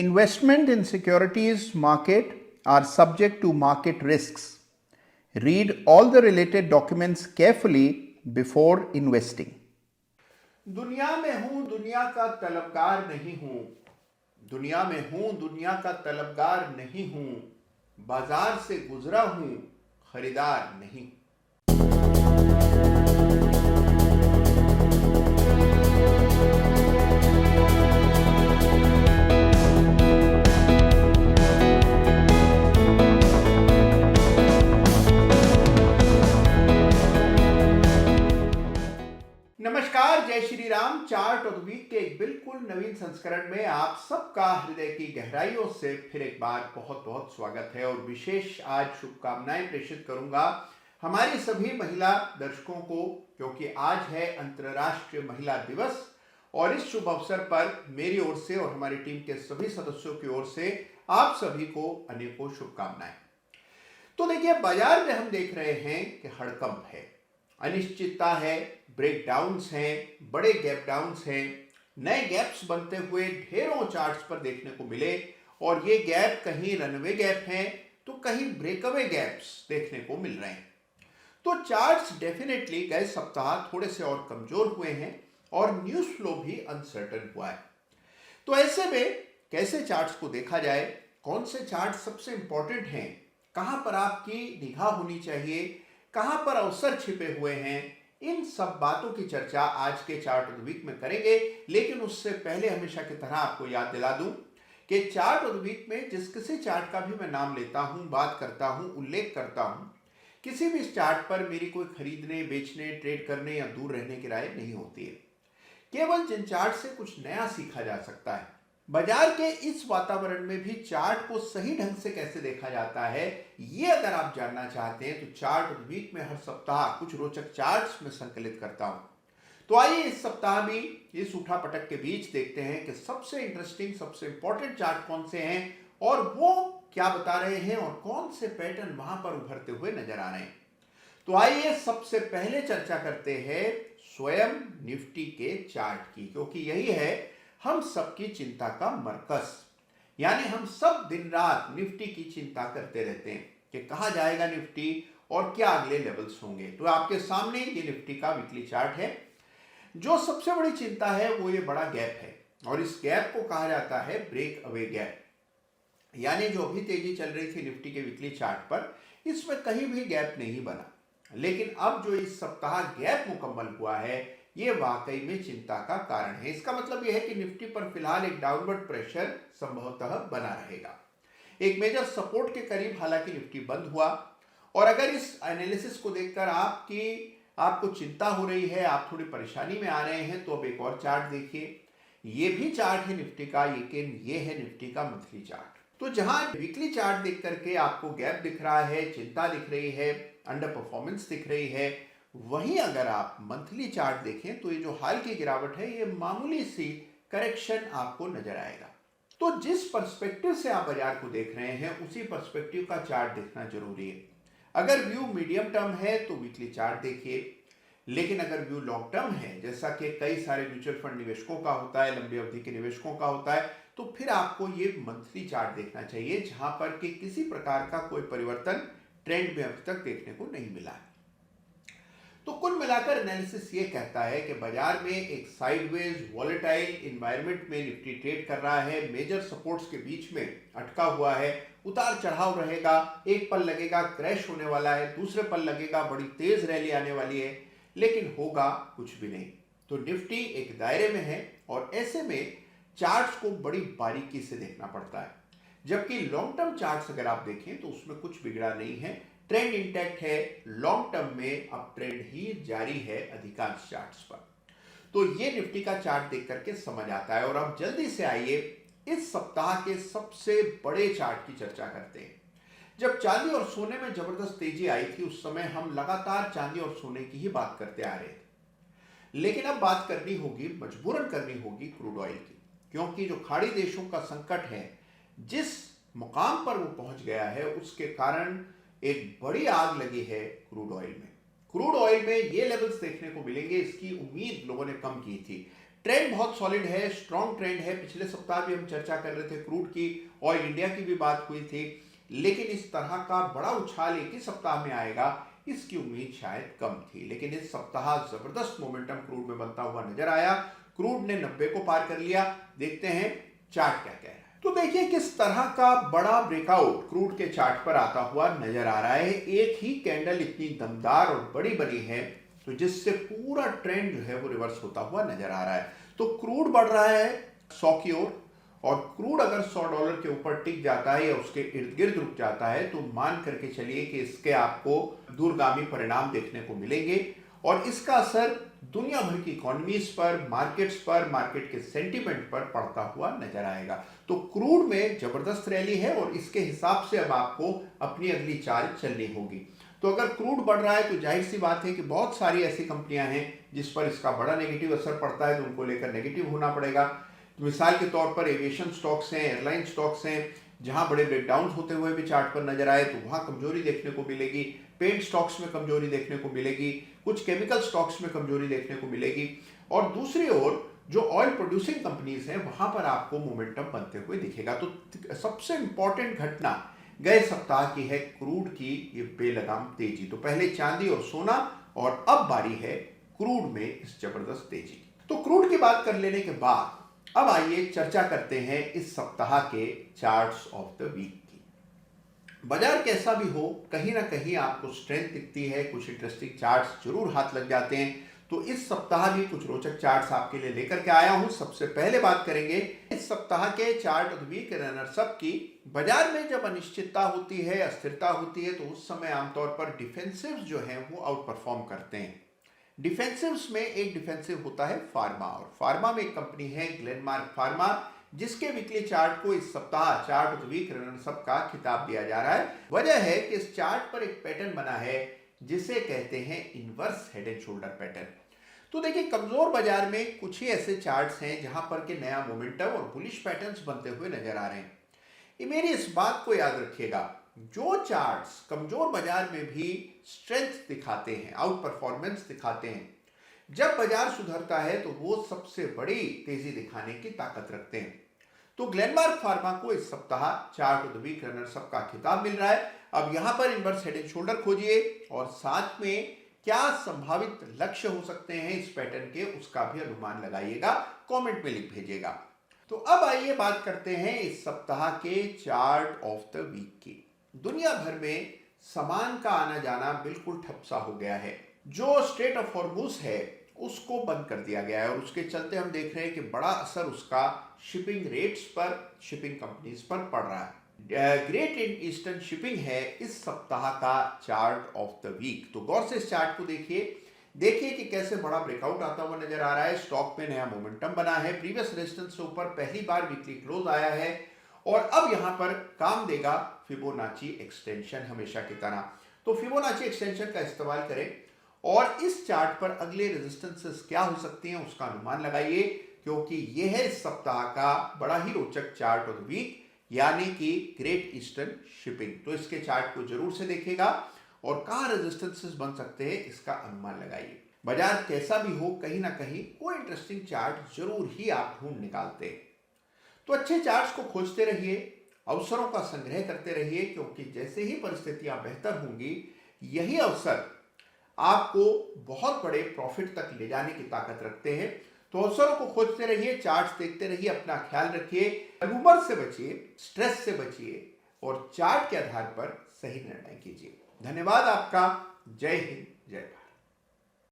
Investment in securities market are subject to market risks. Read all the related documents carefully before investing. दुनिया में हूं, दुनिया का तलबगार नहीं हूं। दुनिया में हूं, दुनिया का तलबगार नहीं हूं। बाजार से गुजरा हूं, खरीदार नहीं। नमस्कार, जय Shri Ram. Chart of the week के एक बिल्कुल नवीन संस्करण में आप सबका हृदय की गहराइयों से फिर एक बार बहुत बहुत स्वागत है। और विशेष आज शुभकामनाएं प्रेषित करूंगा हमारी सभी महिला दर्शकों को, क्योंकि आज है अंतर्राष्ट्रीय महिला दिवस। और इस शुभ अवसर पर मेरी ओर से और हमारी टीम के सभी सदस्यों की ओर से आप सभी को अनेकों शुभकामनाएं। तो देखिए, बाजार में हम देख रहे हैं कि हड़कंप है, अनिश्चितता है, ब्रेकडाउन्स हैं, बड़े गैप डाउन्स हैं, नए गैप्स बनते हुए ढेरों चार्ट्स पर देखने को मिले। और ये गैप कहीं रनवे गैप हैं तो कहीं ब्रेकअवे गैप्स देखने को मिल रहे हैं। तो चार्ट्स डेफिनेटली गए सप्ताह थोड़े से और कमजोर हुए हैं और न्यूज फ्लो भी अनसर्टन हुआ है। तो ऐसे में कैसे चार्ट्स को देखा जाए, कौन से चार्ट सबसे इंपॉर्टेंट हैं, कहां पर आपकी निगाह होनी चाहिए, कहां पर अवसर छिपे हुए हैं, इन सब बातों की चर्चा आज के चार्ट ऑफ द वीक में करेंगे। लेकिन उससे पहले हमेशा की तरह आपको याद दिला दूं कि चार्ट ऑफ द वीक में जिस किसी चार्ट का भी मैं नाम लेता हूं, बात करता हूं, उल्लेख करता हूं, किसी भी चार्ट पर मेरी कोई खरीदने, बेचने, ट्रेड करने या दूर रहने की राय नहीं होती है। केवल जिन चार्ट से कुछ नया सीखा जा सकता है। बाजार के इस वातावरण में भी चार्ट को सही ढंग से कैसे देखा जाता है, ये अगर आप जानना चाहते हैं तो चार्ट ऑफ द वीक में हर सप्ताह कुछ रोचक चार्ट्स में संकलित करता हूं। तो आइए इस सप्ताह भी इस उठापटक के बीच देखते हैं कि सबसे इंटरेस्टिंग, सबसे इंपॉर्टेंट चार्ट कौन से हैं और वो क्या बता रहे हैं और कौन से पैटर्न वहां पर उभरते हुए नजर आ रहे हैं। तो आइए सबसे पहले चर्चा करते हैं स्वयं निफ्टी के चार्ट की, क्योंकि यही है हम सबकी चिंता का मरकज। यानी हम सब दिन रात निफ्टी की चिंता करते रहते हैं कि कहां जाएगा निफ्टी और क्या अगले लेवल्स होंगे। तो आपके सामने ये निफ्टी का वीकली चार्ट है। जो सबसे बड़ी चिंता है वो ये बड़ा गैप है और इस गैप को कहा जाता है ब्रेक अवे गैप। यानी जो अभी तेजी चल रही थी निफ्टी के वीकली चार्ट पर, इसमें कहीं भी गैप नहीं बना। लेकिन अब जो इस सप्ताह गैप मुकम्मल हुआ है, ये वाकई में चिंता का कारण है। इसका मतलब यह है कि निफ्टी पर फिलहाल एक डाउनवर्ड प्रेशर संभवतः बना रहेगा। एक मेजर सपोर्ट के करीब हालांकि निफ्टी बंद हुआ। और अगर इस एनालिसिस को देखकर आपको चिंता हो रही है, आप थोड़ी परेशानी में आ रहे हैं, तो अब एक और चार्ट देखिए। ये भी चार्ट है निफ्टी का, लेकिन ये है निफ्टी का मंथली चार्ट। तो जहां वीकली चार्ट देख करके आपको गैप दिख रहा है, चिंता दिख रही है, अंडर परफॉर्मेंस दिख रही है, वहीं अगर आप मंथली चार्ट देखें तो ये जो हाल की गिरावट है, ये मामूली सी करेक्शन आपको नजर आएगा। तो जिस पर्सपेक्टिव से आप बाजार को देख रहे हैं, उसी पर्सपेक्टिव का चार्ट देखना जरूरी है। अगर व्यू मीडियम टर्म है तो वीकली चार्ट देखिए, लेकिन अगर व्यू लॉन्ग टर्म है, जैसा कि कई सारे म्यूचुअल फंड निवेशकों का होता है, लंबी अवधि के निवेशकों का होता है, तो फिर आपको ये मंथली चार्ट देखना चाहिए, जहां पर कि किसी प्रकार का कोई परिवर्तन ट्रेंड में अभी तक देखने को नहीं मिला है। तो कुल मिलाकर एनालिसिस ये कहता है कि बाजार में एक साइडवेज वॉलेटाइल एनवायरनमेंट में निफ्टी ट्रेड कर रहा है, मेजर सपोर्ट्स के बीच में अटका हुआ है, उतार चढ़ाव रहेगा, एक पल लगेगा क्रैश होने वाला है, दूसरे पल लगेगा बड़ी तेज रैली आने वाली है, लेकिन होगा कुछ भी नहीं। तो निफ्टी एक दायरे में है और ऐसे में चार्ट्स को बड़ी बारीकी से देखना पड़ता है। जबकि लॉन्ग टर्म चार्ट्स अगर आप देखें तो उसमें कुछ बिगड़ा नहीं है, ट्रेंड इंटैक्ट है, लॉन्ग टर्म में अब ट्रेंड ही जारी है अधिकांश चार्ट्स पर। तो ये निफ्टी का चार्ट देख करके समझ आता है। और अब जल्दी से आइए इस सप्ताह के सबसे बड़े चार्ट की चर्चा करते हैं। जब चांदी और सोने में जबरदस्त तेजी आई थी, उस समय हम लगातार चांदी और सोने की ही बात करते आ रहे थे। लेकिन अब बात करनी होगी, मजबूरन करनी होगी क्रूड ऑयल की, क्योंकि जो खाड़ी देशों का संकट है, जिस मुकाम पर वो पहुंच गया है, उसके कारण एक बड़ी आग लगी है क्रूड ऑयल में। क्रूड ऑयल में ये लेवल्स देखने को मिलेंगे, इसकी उम्मीद लोगों ने कम की थी। ट्रेंड बहुत सॉलिड है, स्ट्रॉन्ग ट्रेंड है। पिछले सप्ताह भी हम चर्चा कर रहे थे क्रूड की, ऑयल इंडिया की भी बात हुई थी, लेकिन इस तरह का बड़ा उछाल एक ही सप्ताह में आएगा इसकी उम्मीद शायद कम थी। लेकिन इस सप्ताह जबरदस्त मोमेंटम क्रूड में बनता हुआ नजर आया। क्रूड ने 90 को पार कर लिया। देखते हैं चार्ट क्या कह रहा है। तो देखिए किस तरह का बड़ा ब्रेकआउट क्रूड के चार्ट पर आता हुआ नजर आ रहा है। एक ही कैंडल इतनी दमदार और बड़ी बनी है तो जिससे पूरा ट्रेंड जो है वो रिवर्स होता हुआ नजर आ रहा है। तो क्रूड बढ़ रहा है 100 की ओर, और क्रूड अगर $100 के ऊपर टिक जाता है या उसके इर्द गिर्द रुक जाता है तो मान करके चलिए कि इसके आपको दूरगामी परिणाम देखने को मिलेंगे, और इसका असर दुनिया भर की इकोनॉमीज पर, मार्केट्स पर, मार्केट के सेंटीमेंट पर पड़ता हुआ नजर आएगा। तो क्रूड में जबरदस्त रैली है और इसके हिसाब से अब आपको अपनी अगली चाल चलनी होगी। तो अगर क्रूड बढ़ रहा है तो जाहिर सी बात है कि बहुत सारी ऐसी कंपनियां हैं जिस पर इसका बड़ा नेगेटिव असर पड़ता है, तो उनको लेकर नेगेटिव होना पड़ेगा। तो मिसाल के तौर पर एविएशन स्टॉक्स हैं, एयरलाइन स्टॉक्स हैं, जहां बड़े ब्रेकडाउन होते हुए भी चार्ट पर नजर आए तो वहां कमजोरी देखने को मिलेगी। पेंट स्टॉक्स में कमजोरी देखने को मिलेगी, कुछ केमिकल स्टॉक्स में कमजोरी देखने को मिलेगी, और दूसरी ओर जो ऑयल प्रोड्यूसिंग कंपनीज हैं वहां पर आपको मोमेंटम बनते हुए दिखेगा। तो सबसे इंपॉर्टेंट घटना गए सप्ताह की है क्रूड की ये बेलगाम तेजी। तो पहले चांदी और सोना, और अब बारी है क्रूड में इस जबरदस्त तेजी की। तो क्रूड की बात कर लेने के बाद अब आइए चर्चा करते हैं इस सप्ताह के चार्ट्स ऑफ द वीक की। बाजार कैसा भी हो, कहीं ना कहीं आपको स्ट्रेंथ दिखती है, कुछ इंटरेस्टिंग चार्ट्स जरूर हाथ लग जाते हैं। तो इस सप्ताह भी कुछ रोचक चार्ट्स आपके लिए लेकर के आया हूं। सबसे पहले बात करेंगे इस सप्ताह के chart of the week runners up की। बाजार में जब अनिश्चितता होती है, अस्थिरता होती है, तो उस समय आमतौर पर डिफेंसिव्स जो हैं वो आउट परफॉर्म करते हैं। डिफेंसिव्स में एक डिफेंसिव होता है फार्मा, और फार्मा में एक कंपनी है ग्लेनमार्क फार्मा, जिसके वीकली चार्ट को इस सप्ताह chart of the week runners up का खिताब दिया जा रहा है। वजह है कि इस चार्ट पर एक पैटर्न बना है जिसे कहते हैं inverse head and shoulder pattern. तो देखिए कमजोर बाजार में कुछ ही ऐसे चार्ट्स हैं जहां पर के नया मोमेंटम और बुलिश पैटर्न्स बनते हुए नजर आ रहे हैं। मेरी इस बात को याद रखिएगा, जो चार्ट्स कमजोर बाजार में भी स्ट्रेंथ दिखाते हैं, आउट परफॉर्मेंस दिखाते हैं, जब बाजार सुधरता है तो वो सबसे बड़ी तेजी दिखाने की ताकत रखते हैं। तो ग्लेनमार्क फार्मा को इस सप्ताह chart of the week runners up का खिताब मिल रहा है। अब यहां पर इनवर्स हेड एंड शोल्डर खोजिए और साथ में क्या संभावित लक्ष्य हो सकते हैं इस पैटर्न के, उसका भी अनुमान लगाइएगा, कमेंट में लिख भेजिएगा। तो अब आइए बात करते हैं इस सप्ताह के चार्ट ऑफ द वीक की। दुनिया भर में सामान का आना जाना बिल्कुल ठप सा हो गया है। जो स्ट्रेट ऑफ हॉर्मुज है उसको बंद कर दिया गया है, और उसके चलते हम देख रहे हैं कि बड़ा असर उसका शिपिंग रेट्स पर, शिपिंग कंपनीज पर पड़ रहा है। ग्रेट ईस्टर्न शिपिंग है इस सप्ताह का चार्ट ऑफ द वीक। तो गौर से इस चार्ट को देखिए कि कैसे बड़ा ब्रेकआउट आता हुआ नजर आ रहा है। स्टॉक में नया मोमेंटम बना है, प्रीवियस रेजिस्टेंस से ऊपर पहली बार वीकली क्लोज आया है, और अब यहां पर काम देगा फिबोनाची एक्सटेंशन हमेशा की तरह। तो फिबोनाची एक्सटेंशन का इस्तेमाल करें और इस चार्ट पर अगले रेजिस्टेंसेस क्या हो सकती हैं उसका अनुमान लगाइए, क्योंकि यह है इस सप्ताह का बड़ा ही रोचक चार्ट ऑफ द वीक, यानी कि ग्रेट ईस्टर्न शिपिंग। तो इसके चार्ट को जरूर से देखिएगा और कहां रेजिस्टेंसेस बन सकते हैं इसका अनुमान लगाइए। बाजार कैसा भी हो, कहीं ना कहीं कोई इंटरेस्टिंग चार्ट जरूर ही आप ढूंढ निकालते हैं। तो अच्छे चार्ट्स को खोजते रहिए, अवसरों का संग्रह करते रहिए, क्योंकि जैसे ही परिस्थितियां बेहतर होंगी यही अवसर आपको बहुत बड़े प्रॉफिट तक ले जाने की ताकत रखते हैं। तो अवसरों को खोजते रहिए, चार्ट्स देखते रहिए, अपना ख्याल रखिए, रूमर से बचिए, स्ट्रेस से बचिए और चार्ट के आधार पर सही निर्णय कीजिए। धन्यवाद आपका। जय हिंद, जय भारत।